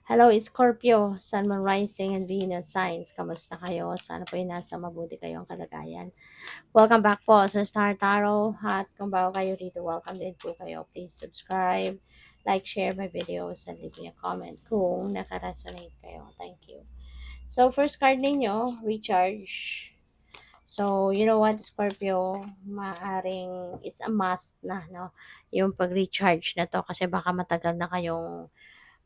Hello, Scorpio, Sun, Moon, Rising, and Venus signs. Kamusta kayo? Sana po yung nasa mabuti kayong kalagayan. Welcome back po sa Star Tarot. At kung bago kayo rito, welcome din po kayo. Please subscribe, like, share my videos, and leave me a comment kung nakaresonate kayo. Thank you. So, first card ninyo, recharge. So, you know what, Scorpio, maaring it's a must na, no? Yung pag-recharge na to kasi baka matagal na kayong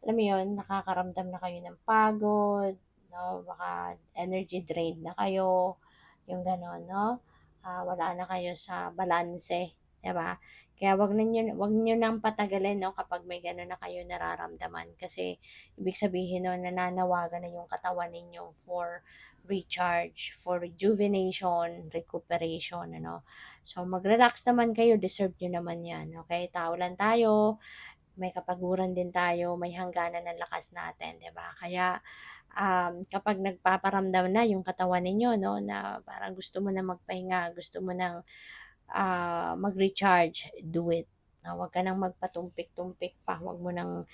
alam mo yun, nakakaramdam na kayo ng pagod, no? Baka energy drained na kayo, yung gano'n, no? Wala na kayo sa balanse, 'di ba? Kaya wag niyo nang patagalin, no, kapag may gano'n na kayo nararamdaman kasi ibig sabihin nun nananawagan na yung katawan ninyo for recharge, for rejuvenation, recuperation, ano. So mag-relax naman kayo, deserve niyo naman 'yan, okay? Tao lang tayo, may kapaguran din tayo, may hangganan ng lakas natin, 'di ba? Kaya, kapag nagpaparamdam na yung katawan ninyo 'no, na parang gusto mo na magpahinga, gusto mo ng, mag-recharge, do it. Na huwag ka ng magpatumpik-tumpik pa, huwag mo ng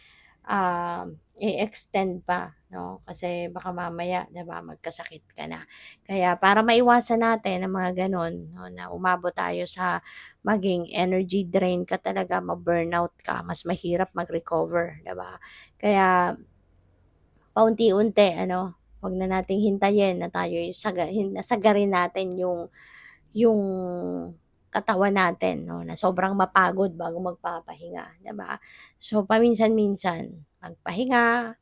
i-extend pa 'no, kasi baka mamaya 'di ba magkasakit ka na. Kaya para maiwasan natin ang mga gano'n 'no, na umabot tayo sa maging energy drain ka talaga, ma-burnout ka, mas mahirap mag-recover 'di ba? Kaya paunti-unti ano, 'wag na nating hintayin na tayo'y sagarin natin yung katawan natin 'no, na sobrang mapagod bago magpapahinga, 'di ba? So, paminsan-minsan magpahinga,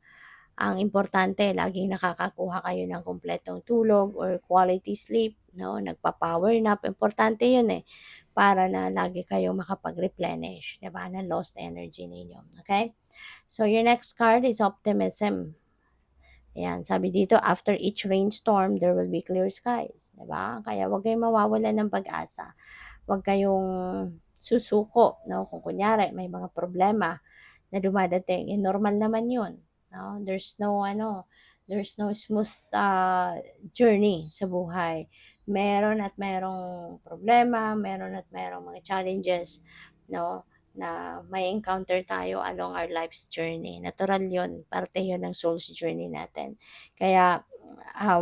ang importante laging nakakakuha kayo ng kumpletong tulog or quality sleep 'no, nagpa-power nap, importante 'yun, eh, para na lagi kayong makapag-replenish, 'di ba, ng lost energy ninyo, okay? So, your next card is optimism. Ayan, sabi dito, after each rainstorm, there will be clear skies, 'di ba? Kaya huwag kayong mawawalan ng pag-asa. Huwag kayong susuko, 'no? Kung kunyari may mga problema na dumadating, eh, normal naman 'yun, 'no? There's no smooth, journey sa buhay. Meron at merong problema, meron at merong mga challenges, 'no, na may encounter tayo along our life's journey. Natural 'yun, parte 'yun ng soul's journey natin. Kaya,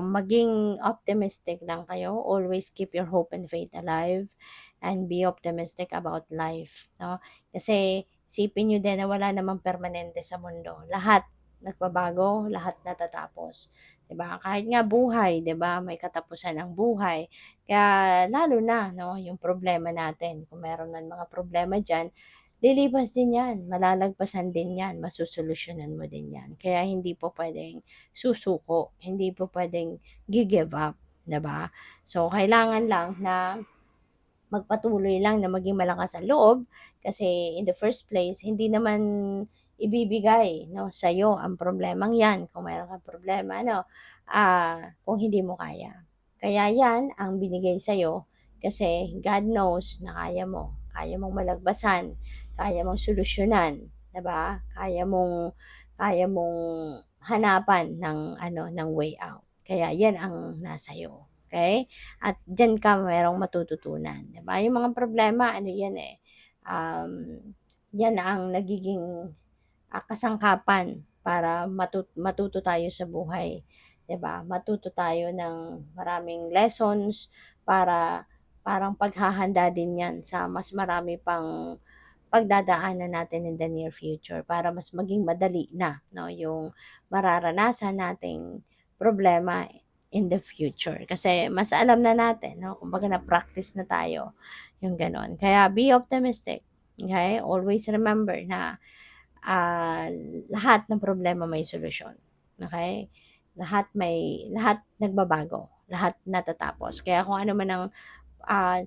maging optimistic lang kayo, always keep your hope and faith alive, and be optimistic about life, 'no? Kasi isipin niyo din na wala namang permanente sa mundo. Lahat nagbabago, lahat natatapos, 'di ba? Kahit nga buhay, 'di ba, may katapusan ang buhay. Kaya lalo na 'no, yung problema natin, kung meron ng mga problema diyan, lilipas din 'yan, malalagpasan din 'yan, masosolusyunan mo din 'yan. Kaya hindi po puwedeng susuko, hindi po puwedeng gi-give up, 'di ba? So, kailangan lang na magpatuloy lang na maging malakas ang loob kasi in the first place hindi naman ibibigay 'no sa'yo ang problemang 'yan kung mayroon kang problema ano, kung hindi mo kaya. Kaya 'yan ang binigay sa'yo kasi God knows na kaya mong malagpasan, kaya mong solusyonan, 'di ba? Kaya mong hanapan ng ano, ng way out. Kaya 'yan ang nasa iyo, okey? At diyan ka merong matututunan, 'di ba? Yung mga problema ano 'yan, eh, um, 'yan ang nagiging, kasangkapan para matuto tayo sa buhay, 'di ba? Matuto tayo ng maraming lessons para parang paghahanda din 'yan sa mas marami pang pagdadaanan natin in the near future para mas maging madali na 'no, yung mararanasan nating problema in the future. Kasi mas alam na natin 'no, kumbaga na-practice na tayo, yung gano'n. Kaya be optimistic, okay? Always remember na, ah, lahat ng problema may solusyon, okay? Lahat nagbabago, lahat natatapos. Kaya kung ano man ang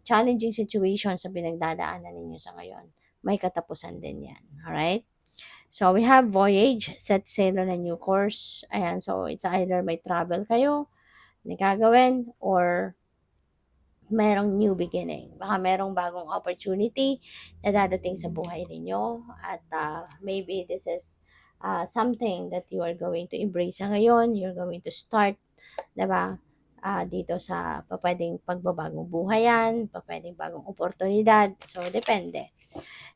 challenging situation sa pinagdadaanan ninyo sa ngayon, may katapusan din yan. Alright? So, we have voyage, set sail on a new course. Ayan, so it's either may travel kayo na gagawin or merong new beginning. Baka merong bagong opportunity na dadating sa buhay ninyo at maybe this is something that you are going to embrace sa ngayon, you're going to start, 'di ba? dito sa pupuwedeng pagbabagong buhay 'yan, pupuwedeng bagong oportunidad. So, depende.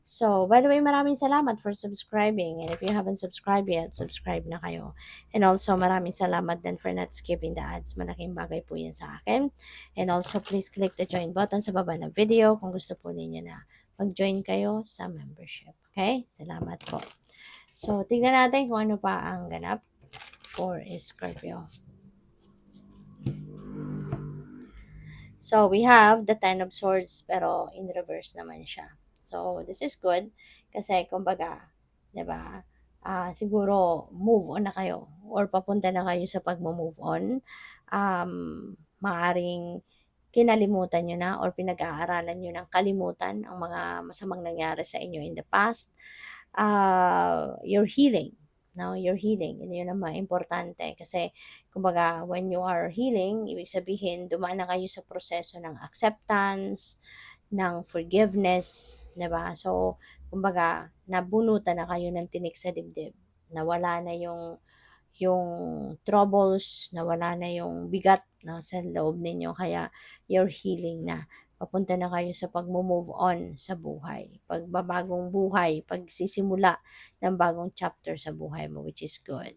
So, by the way, maraming salamat for subscribing. And if you haven't subscribed yet, subscribe na kayo. And also, maraming salamat din for not skipping the ads. Malaking bagay po yan sa akin. And also, please click the join button sa baba ng video kung gusto po ninyo na mag-join kayo sa membership. Okay? Salamat po. So, tignan natin kung ano pa ang ganap for Scorpio. So, we have the Ten of Swords, pero in reverse naman siya. So, this is good kasi kumbaga, 'di ba? Siguro move on na kayo or papunta na kayo sa pagmo-move on. Maaring kinalimutan niyo na or pinag-aaralan niyo ng kalimutan ang mga masamang nangyari sa inyo in the past. You're healing, no? You're healing. Yun ang mga importante kasi kumbaga when you are healing, ibig sabihin dumaan na kayo sa proseso ng acceptance, ng forgiveness, 'di ba? So, kumbaga nabunutan na kayo ng tinik sa dibdib. Nawala na yung troubles, nawala na yung bigat na sa loob ninyo kaya you're healing na. Papunta na kayo sa pagmo-move on sa buhay, pagbabagong buhay, pagsisimula ng bagong chapter sa buhay mo, which is good.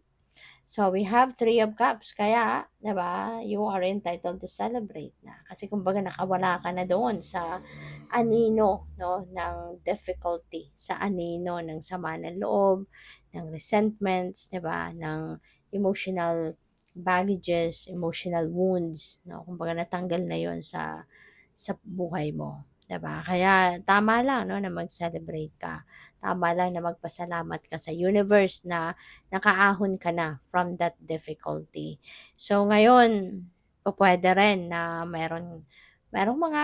So, we have Three of Cups. Kaya, 'di ba, you are entitled to celebrate na. Kasi kumbaga nakawala ka na doon sa anino, no, ng difficulty, sa anino ng sama ng loob, ng resentments, 'di ba, ng emotional baggages, emotional wounds, no. Kumbaga natanggal na 'yon sa buhay mo, 'di ba? Kaya tama lang, no, na mag-celebrate ka. Tama lang na magpasalamat ka sa universe na nakaahon ka na from that difficulty. So ngayon, pupuwede rin na merong mga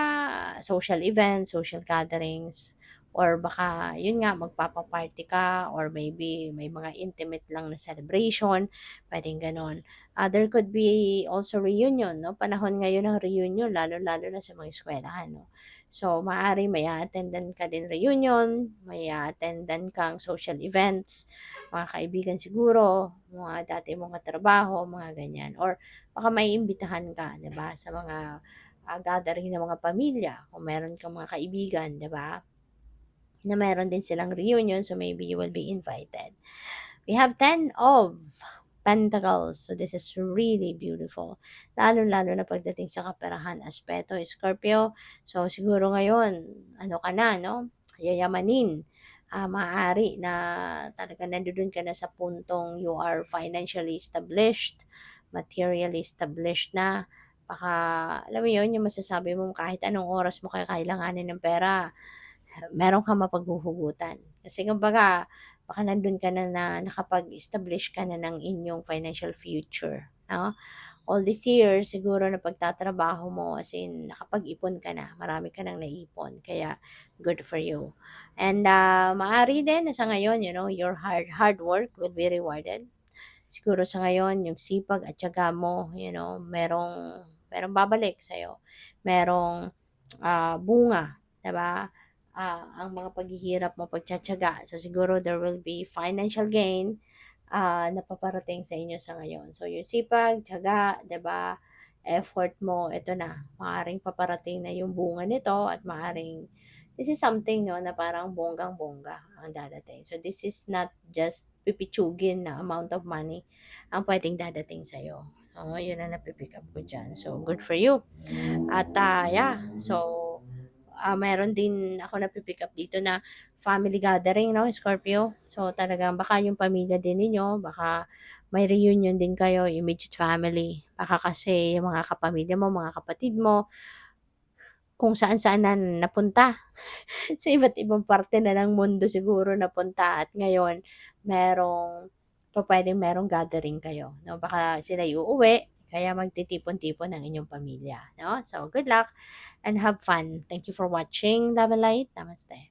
social events, social gatherings, or baka yun nga magpapa-party ka or maybe may mga intimate lang na celebration, puwedeng gano'n. There could be also reunion, 'no, panahon ngayon ng reunion lalo-lalo na sa mga eskuwelahan, 'no. So, maaari may a-attendan ka din reunion, may a-attendan kang social events, mga kaibigan siguro, mga dati mong katrabaho, mga ganyan. Or baka maiimbitahan ka, 'di ba, sa mga, gathering ng mga pamilya kung meron kang mga kaibigan, 'di ba, na meron din silang reunion, so maybe you will be invited. We have 10 of Pentacles. So, this is really beautiful. Lalo-lalo na pagdating sa kaperahan aspeto, Scorpio. So, siguro ngayon, ano ka na, no? Yayamanin. Maaari na talaga nandoon ka na sa puntong you are financially established, materially established na. Baka, alam mo yun, yung masasabi mo kahit anong oras mo kailanganin ng pera, meron kang mapaghuhugutan. Kasi kumbaga, baka nandun ka na na nakapag-establish ka na ng inyong financial future, no? All these years, siguro na pagtatrabaho mo, as in, nakapag-ipon ka na, marami ka nang naipon, kaya good for you. And maaari din na sa ngayon, your hard work will be rewarded. Siguro sa ngayon, yung sipag at tiyaga mo, merong babalik sa'yo. Merong bunga, 'di ba? Ang mga paghihirap mo, pagtiyatiyaga. So, siguro there will be financial gain na paparating sa inyo sa ngayon. So, yung sipag, tiyaga, 'di ba, effort mo, ito na, maaring paparating na yung bunga nito at maaring this is something, no, na parang bonggang-bongga ang dadating. So, this is not just pipitsugin na amount of money ang pwedeng dadating sa'yo. Oo, yun ang napipick up ko dyan. So, good for you. At yeah, so meron din ako napi-pick up dito na family gathering, no, Scorpio. So, talagang baka yung pamilya din ninyo, baka may reunion din kayo, immediate family. Baka kasi yung mga kapamilya mo, mga kapatid mo, kung saan-saan na napunta. Sa iba't ibang parte na ng mundo siguro napunta at ngayon merong gathering kayo, 'no? Baka sila'y uuwi, kaya magtitipon-tipon ang inyong pamilya, 'no? So, good luck and have fun. Thank you for watching. Love and light. Namaste.